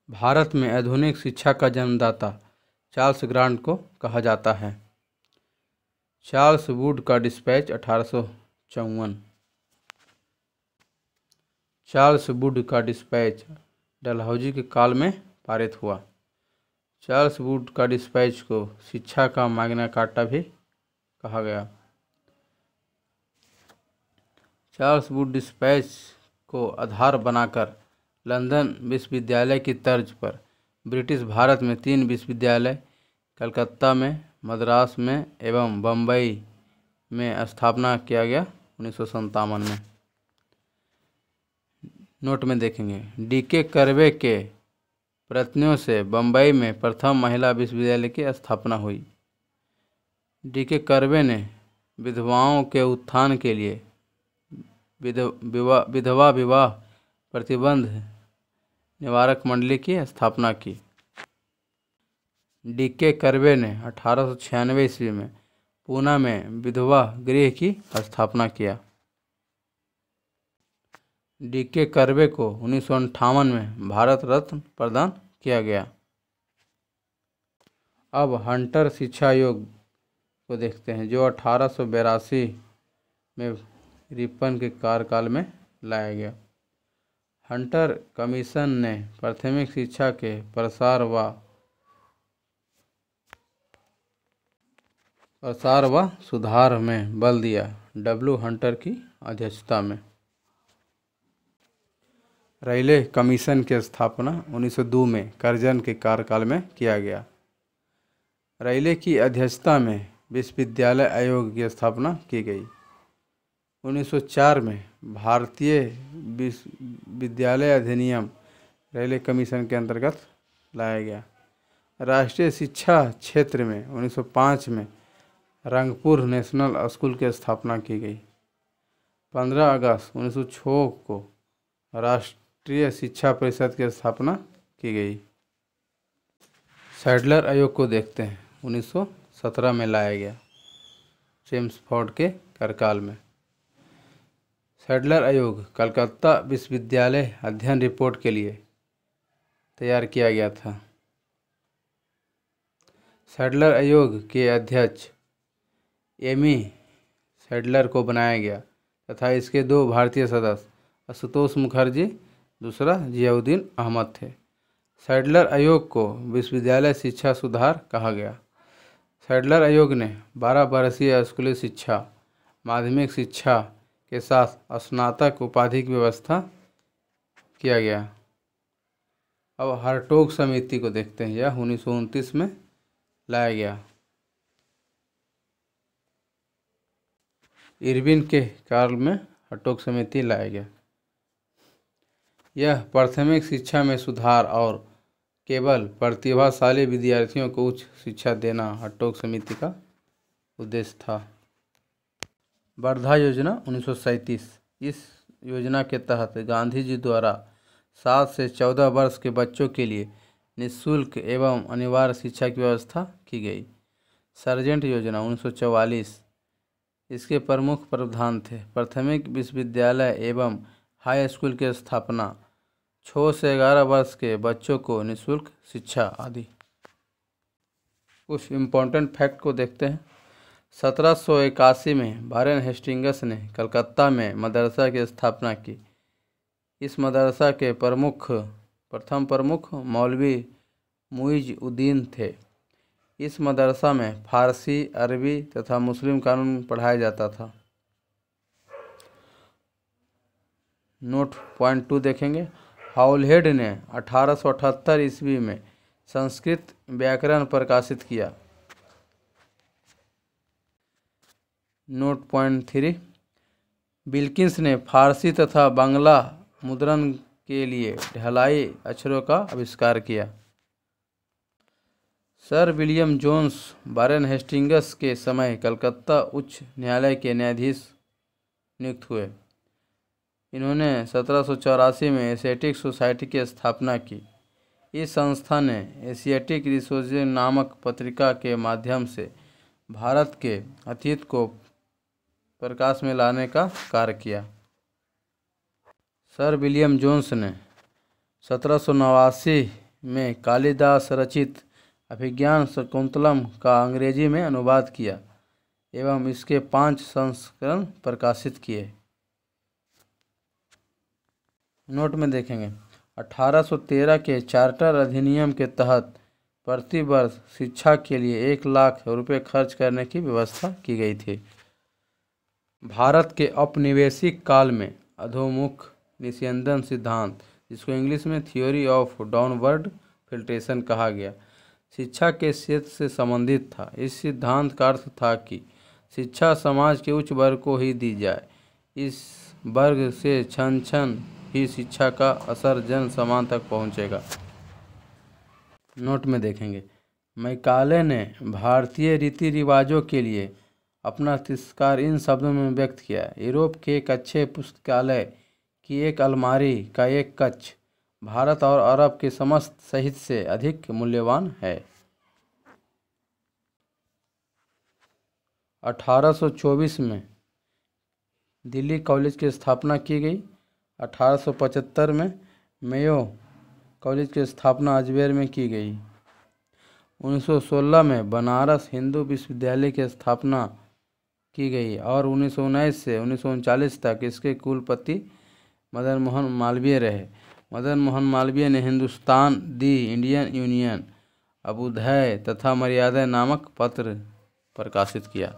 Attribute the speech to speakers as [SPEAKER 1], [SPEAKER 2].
[SPEAKER 1] भारत में आधुनिक शिक्षा का जन्मदाता चार्ल्स ग्रांट को कहा जाता है। चार्ल्स वुड का डिस्पैच 1854। चार्ल्स वुड का डिस्पैच डलहौजी के काल में पारित हुआ। चार्ल्स वुड का डिस्पैच को शिक्षा का मैग्ना कार्टा भी कहा गया। चार्ल्स वुड डिस्पैच को आधार बनाकर लंदन विश्वविद्यालय की तर्ज पर ब्रिटिश भारत में 3 विश्वविद्यालय कलकत्ता में, मद्रास में एवं बम्बई में स्थापना किया गया 1957 में। नोट में देखेंगे, डीके कर्वे के प्रयत्नों से बम्बई में प्रथम महिला विश्वविद्यालय की स्थापना हुई। डीके कर्वे ने विधवाओं के उत्थान के लिए विधवा विवाह प्रतिबंध निवारक मंडली की स्थापना की। डीके कर्वे ने 1896 ईस्वी में पूना में विधवा गृह की स्थापना किया। डीके कर्वे को 1958 में भारत रत्न प्रदान किया गया। अब हंटर शिक्षा आयोग को देखते हैं, जो 1882 में रिपन के कार्यकाल में लाया गया। हंटर कमीशन ने प्राथमिक शिक्षा के प्रसार व सुधार में बल दिया। डब्ल्यू हंटर की अध्यक्षता में। रेले कमीशन की स्थापना 1902 में कर्जन के कार्यकाल में किया गया। रेले की अध्यक्षता में विश्वविद्यालय आयोग की स्थापना की गई। 1904 में भारतीय विद्यालय अधिनियम रेले कमीशन के अंतर्गत लाया गया। राष्ट्रीय शिक्षा क्षेत्र में 1905 में रंगपुर नेशनल स्कूल की स्थापना की गई। 15 अगस्त 1906 को राष्ट्रीय शिक्षा परिषद की स्थापना की गई। सैडलर आयोग को देखते हैं, 1917 में लाया गया चेम्सफोर्ड के कार्यकाल में। सैडलर आयोग कलकत्ता विश्वविद्यालय अध्ययन रिपोर्ट के लिए तैयार किया गया था। सैडलर आयोग के अध्यक्ष एमी सैडलर को बनाया गया तथा इसके 2 भारतीय सदस्य आशुतोष मुखर्जी, दूसरा जियाउद्दीन अहमद थे। सैडलर आयोग को विश्वविद्यालय शिक्षा सुधार कहा गया। सैडलर आयोग ने 12 वर्षीय स्कूली शिक्षा, माध्यमिक शिक्षा के साथ स्नातक उपाधि की व्यवस्था किया गया। अब हर्टोग समिति को देखते हैं, यह 1929 में लाया गया। इरविन के काल में हर्टोग समिति लाया गया। यह प्राथमिक शिक्षा में सुधार और केवल प्रतिभाशाली विद्यार्थियों को उच्च शिक्षा देना हर्टोग समिति का उद्देश्य था। वर्धा योजना 1937। इस योजना के तहत गांधी जी द्वारा 7 से 14 वर्ष के बच्चों के लिए निःशुल्क एवं अनिवार्य शिक्षा की व्यवस्था की गई। सार्जेंट योजना 1944। इसके प्रमुख प्रावधान थे प्राथमिक विश्वविद्यालय एवं हाई स्कूल की स्थापना, 6 से 11 वर्ष के बच्चों को निःशुल्क शिक्षा आदि। कुछ इम्पोर्टेंट फैक्ट को देखते हैं। 1781 में वारेन हेस्टिंग्स ने कलकत्ता में मदरसा की स्थापना की। इस मदरसा के प्रथम प्रमुख मौलवी मुइज उद्दीन थे। इस मदरसा में फारसी, अरबी तथा मुस्लिम कानून पढ़ाया जाता था। नोट पॉइंट 2 देखेंगे। हाउलहेड ने 1878 ईस्वी में संस्कृत व्याकरण प्रकाशित किया। नोट पॉइंट 3, विल्किंस ने फारसी तथा बांग्ला मुद्रण के लिए ढलाई अक्षरों का आविष्कार किया। Sir William Jones Warren Hastings के समय कलकत्ता उच्च न्यायालय के न्यायाधीश नियुक्त हुए। इन्होंने 1784 में एशियाटिक सोसाइटी की स्थापना की। इस संस्था ने एशियाटिक रिसोर्स नामक पत्रिका के माध्यम से भारत के अतीत को प्रकाश में लाने का कार्य किया। सर विलियम जोन्स ने 1789 में कालिदास रचित अभिज्ञान शाकुंतलम का अंग्रेजी में अनुवाद किया एवं इसके 5 संस्करण प्रकाशित किए। नोट में देखेंगे 1813 के चार्टर अधिनियम के तहत प्रति वर्ष शिक्षा के लिए 1 लाख रुपए खर्च करने की व्यवस्था की गई थी। भारत के औपनिवेशिक काल में अधोमुख निस्यंदन सिद्धांत, जिसको इंग्लिश में थ्योरी ऑफ डाउनवर्ड फिल्ट्रेशन कहा गया, शिक्षा के क्षेत्र से संबंधित था। इस सिद्धांत का अर्थ था कि शिक्षा समाज के उच्च वर्ग को ही दी जाए। इस वर्ग से क्षण क्षण ही शिक्षा का असर जन समान तक पहुंचेगा। नोट में देखेंगे मैकाले ने भारतीय रीति रिवाजों के लिए अपना तिरस्कार इन शब्दों में व्यक्त किया। यूरोप के एक अच्छे पुस्तकालय की एक अलमारी का एक कक्ष भारत और अरब के समस्त साहित्य से अधिक मूल्यवान है। 1824 में दिल्ली कॉलेज की स्थापना की गई। 1875 में मेयो कॉलेज की स्थापना अजमेर में की गई। 1916 में बनारस हिंदू विश्वविद्यालय की स्थापना की गई और 1919 से 1939 तक इसके कुलपति मदन मोहन मालवीय रहे। मदन मोहन मालवीय ने हिंदुस्तान दी इंडियन यूनियन, अभ्युदय तथा मर्यादा नामक पत्र प्रकाशित किया।